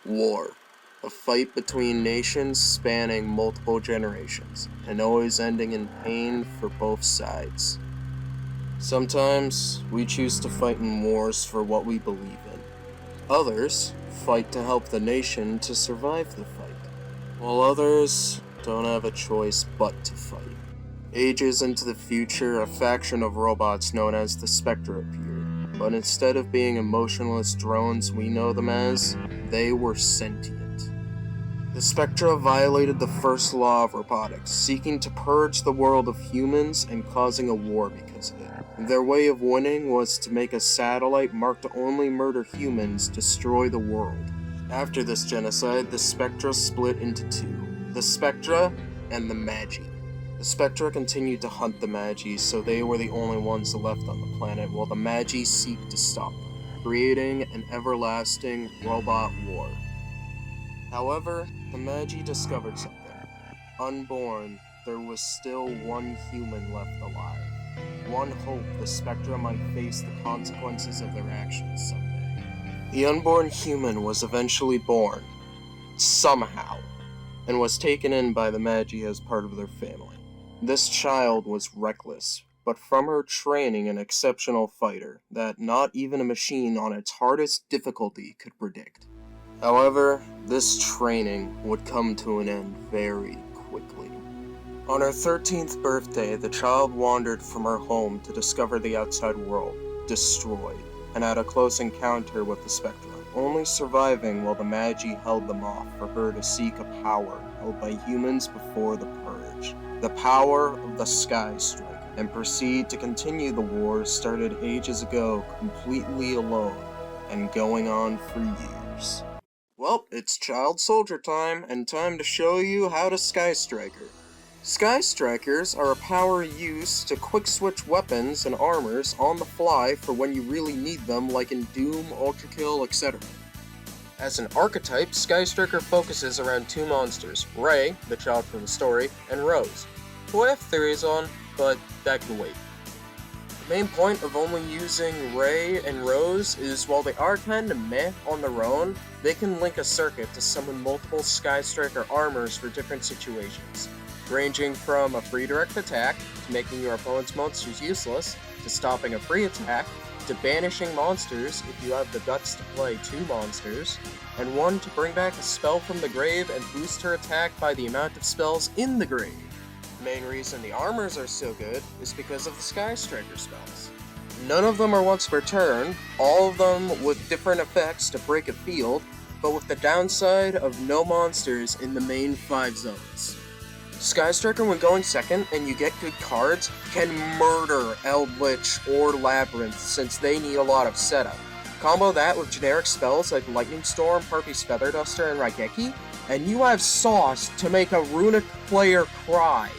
War. A fight between nations spanning multiple generations, and always ending in pain for both sides. Sometimes, we choose to fight in wars for what we believe in. Others fight to help the nation to survive the fight, while others don't have a choice but to fight. Ages into the future, a faction of robots known as the Spectre appeared, but instead of being emotionless drones we know them as, they were sentient. The Spectra violated the first law of robotics, seeking to purge the world of humans and causing a war because of it. Their way of winning was to make a satellite marked to only murder humans destroy the world. After this genocide, the Spectra split into two, the Spectra and the Magi. The Spectra continued to hunt the Magi, so they were the only ones left on the planet, while the Magi seek to stop them, creating an everlasting robot war. However, the Magi discovered something. Unborn, there was still one human left alive. One hope the Spectra might face the consequences of their actions someday. The unborn human was eventually born, somehow, and was taken in by the Magi as part of their family. This child was reckless, but from her training an exceptional fighter that not even a machine on its hardest difficulty could predict. However, this training would come to an end very quickly. On her 13th birthday, the child wandered from her home to discover the outside world, destroyed, and had a close encounter with the Spectra, only surviving while the Magi held them off for her to seek a power held by humans before the Purge, the power of the Sky Striker, and proceed to continue the wars started ages ago completely alone and going on for years. Well, it's child soldier time, and time to show you how to Sky Striker. Sky Strikers are a power used to quick switch weapons and armors on the fly for when you really need them, like in Doom, Ultra Kill, etc. As an archetype, Sky Striker focuses around two monsters, Ray, the child from the story, and Rose, who I have theories on, but that can wait. The main point of only using Ray and Rose is while they are kinda meh on their own, they can link a circuit to summon multiple Sky Striker armors for different situations, ranging from a free direct attack, to making your opponent's monsters useless, to stopping a free attack, to banishing monsters if you have the guts to play two monsters, and one to bring back a spell from the grave and boost her attack by the amount of spells in the grave. The main reason the armors are so good is because of the Sky Striker spells. None of them are once per turn, all of them with different effects to break a field, but with the downside of no monsters in the main 5 zones. Sky Striker, when going second and you get good cards, can murder Eldritch or Labyrinth since they need a lot of setup. Combo that with generic spells like Lightning Storm, Harpy's Feather Duster, and Raigeki, and you have sauce to make a runic player cry.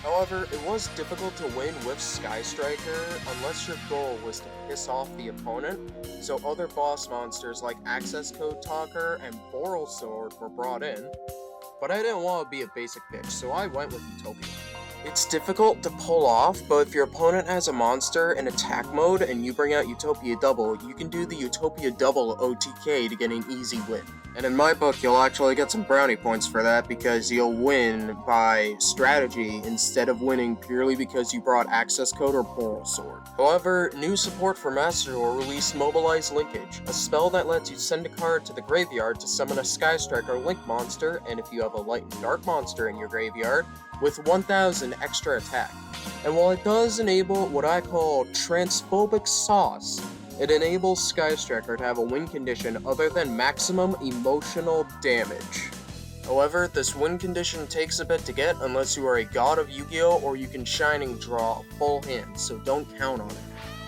However, it was difficult to win with Sky Striker unless your goal was to piss off the opponent, so other boss monsters like Access Code Talker and Boral Sword were brought in, but I didn't want to be a basic bitch, so I went with Utopia. It's difficult to pull off, but if your opponent has a monster in attack mode and you bring out Utopia Double, you can do the Utopia Double OTK to get an easy win. And in my book, you'll actually get some brownie points for that because you'll win by strategy instead of winning purely because you brought Access Code or Boral Sword. However, new support for Master Duel released Mobilize Linkage, a spell that lets you send a card to the graveyard to summon a Sky Striker Link monster, and if you have a Light and Dark monster in your graveyard, with 1000 extra attack. And while it does enable what I call transphobic sauce, it enables Sky Striker to have a win condition other than maximum emotional damage. However, this win condition takes a bit to get unless you are a god of Yu-Gi-Oh! Or you can Shining draw a full hand, so don't count on it.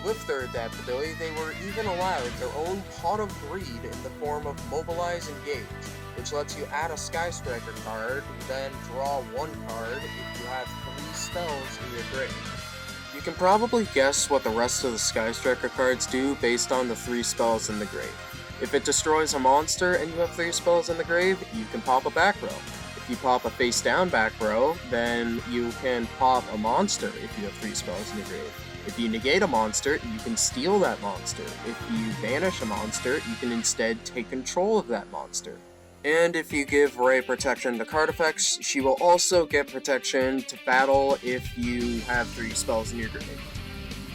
With their adaptability, they were even allowed their own pot of greed in the form of Mobilize Engage, which lets you add a Sky Striker card, then draw one card if you have 3 spells in your grave. You can probably guess what the rest of the Sky Striker cards do based on the 3 spells in the grave. If it destroys a monster and you have 3 spells in the grave, you can pop a back row. If you pop a face down back row, then you can pop a monster if you have 3 spells in your grave. If you negate a monster, you can steal that monster. If you banish a monster, you can instead take control of that monster. And if you give Ray protection to card effects, she will also get protection to battle if you have 3 spells in your grave.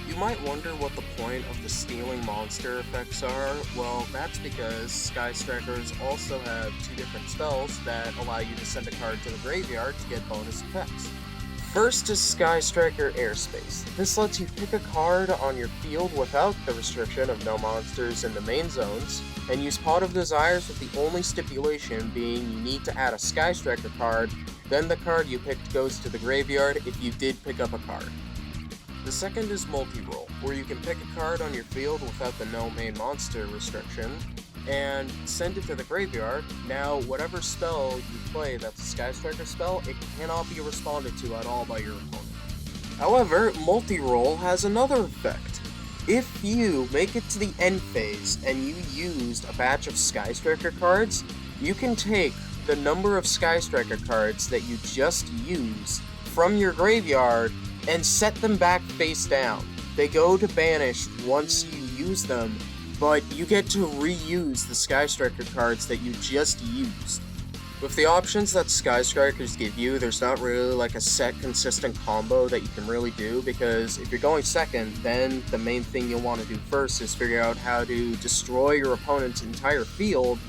You might wonder what the point of the stealing monster effects are. Well, that's because Sky Strikers also have 2 different spells that allow you to send a card to the graveyard to get bonus effects. First is Sky Striker Airspace. This lets you pick a card on your field without the restriction of no monsters in the main zones, and use Pot of Desires with the only stipulation being you need to add a Sky Striker card, then the card you picked goes to the graveyard if you did pick up a card. The second is Multi-Roll, where you can pick a card on your field without the no main monster restriction, and send it to the graveyard. Now, whatever spell you play that's a Sky Striker spell, it cannot be responded to at all by your opponent. However, Multi-Roll has another effect. If you make it to the end phase and you used a batch of Sky Striker cards, you can take the number of Sky Striker cards that you just used from your graveyard and set them back face down. They go to banished once you use them, but you get to reuse the Sky Striker cards that you just used. With the options that Sky Strikers give you, there's not really like a set consistent combo that you can really do, because if you're going second, then the main thing you'll want to do first is figure out how to destroy your opponent's entire field.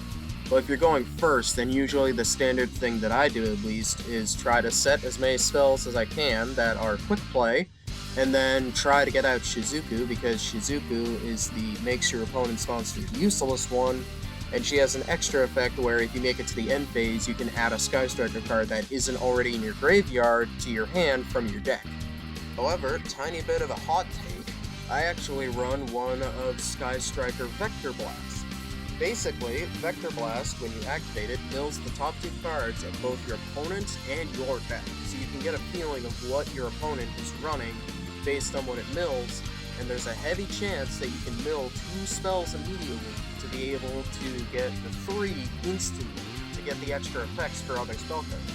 But if you're going first, then usually the standard thing that I do at least is try to set as many spells as I can that are quick play, and then try to get out Shizuku, because Shizuku is the makes your opponent's monster useless one, and she has an extra effect where if you make it to the end phase, you can add a Sky Striker card that isn't already in your graveyard to your hand from your deck. However, tiny bit of a hot take, I actually run one of Sky Striker Vector Blast. Basically, Vector Blast, when you activate it, mills the top 2 cards of both your opponent and your deck, so you can get a feeling of what your opponent is running based on what it mills, and there's a heavy chance that you can mill 2 spells immediately to be able to get the 3 instantly to get the extra effects for other spell cards.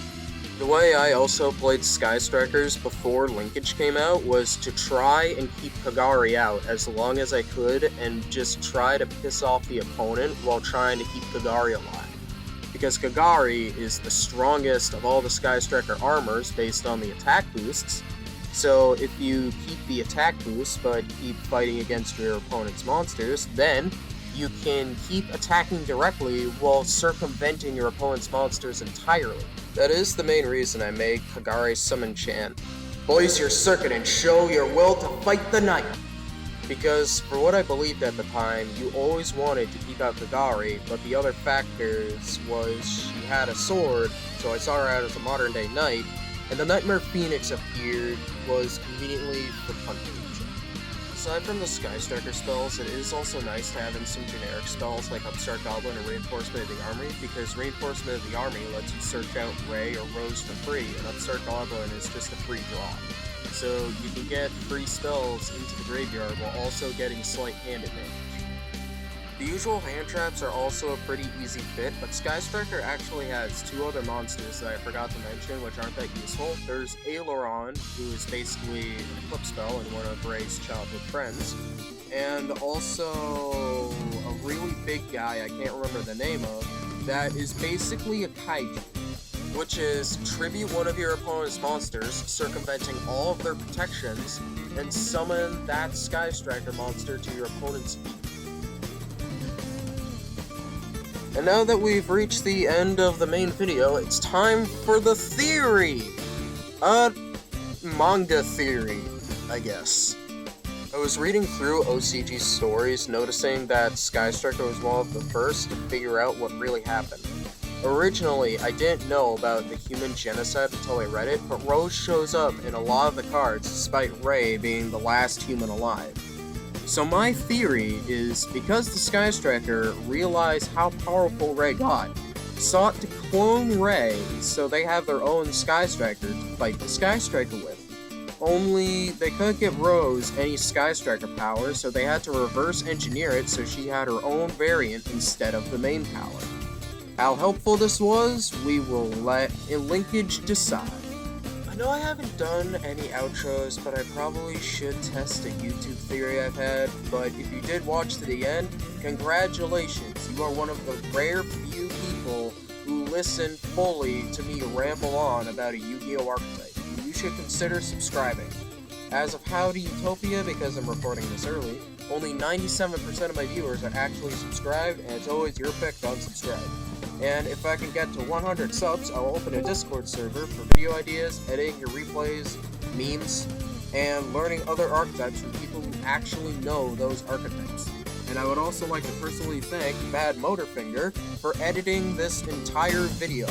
The way I also played Sky Strikers before Linkage came out was to try and keep Kagari out as long as I could and just try to piss off the opponent while trying to keep Kagari alive. Because Kagari is the strongest of all the Sky Striker armors based on the attack boosts, so if you keep the attack boost but keep fighting against your opponent's monsters, then you can keep attacking directly while circumventing your opponent's monsters entirely. That is the main reason I made Kagari summon chant, "Blaze your circuit and show your will to fight the night!" Because for what I believed at the time, you always wanted to keep out Kagari, but the other factors was she had a sword, so I saw her out as a modern day knight, and the Nightmare Phoenix appeared was conveniently for punting. Aside from the Sky Striker spells, it is also nice to have in some generic spells like Upstart Goblin and Reinforcement of the Army, because Reinforcement of the Army lets you search out Ray or Rose for free, and Upstart Goblin is just a free draw. So you can get free spells into the graveyard while also getting slight hand advantage. The usual hand traps are also a pretty easy fit, but Sky Striker actually has 2 other monsters that I forgot to mention, which aren't that useful. There's Aileron, who is basically an Eclipse spell and one of Ray's childhood friends, and also a really big guy I can't remember the name of, that is basically a Kaiju, which is tribute one of your opponent's monsters, circumventing all of their protections, and summon that Sky Striker monster to your opponent's field. And now that we've reached the end of the main video, it's time for the theory! Manga theory, I guess. I was reading through OCG's stories, noticing that Sky Striker was one of the first to figure out what really happened. Originally, I didn't know about the human genocide until I read it, but Rose shows up in a lot of the cards, despite Ray being the last human alive. So my theory is, because the Sky Striker realized how powerful Ray got, sought to clone Ray so they have their own Sky Striker to fight the Sky Striker with. Only they couldn't give Rose any Sky Striker power, so they had to reverse engineer it so she had her own variant instead of the main power. How helpful this was, we will let Linkage decide. know I haven't done any outros, but I probably should test a YouTube theory I've had, but if you did watch to the end, congratulations, you are one of the rare few people who listen fully to me ramble on about a Yu-Gi-Oh! Archetype. You should consider subscribing. As of Howdy Utopia, because I'm recording this early, only 97% of my viewers are actually subscribed, and it's always your pick to unsubscribe. And if I can get to 100 subs, I'll open a Discord server for video ideas, editing your replays, memes, and learning other archetypes from people who actually know those archetypes. And I would also like to personally thank Bad Motorfinger for editing this entire video.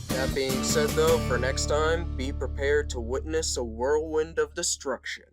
That being said though, for next time, be prepared to witness a whirlwind of destruction.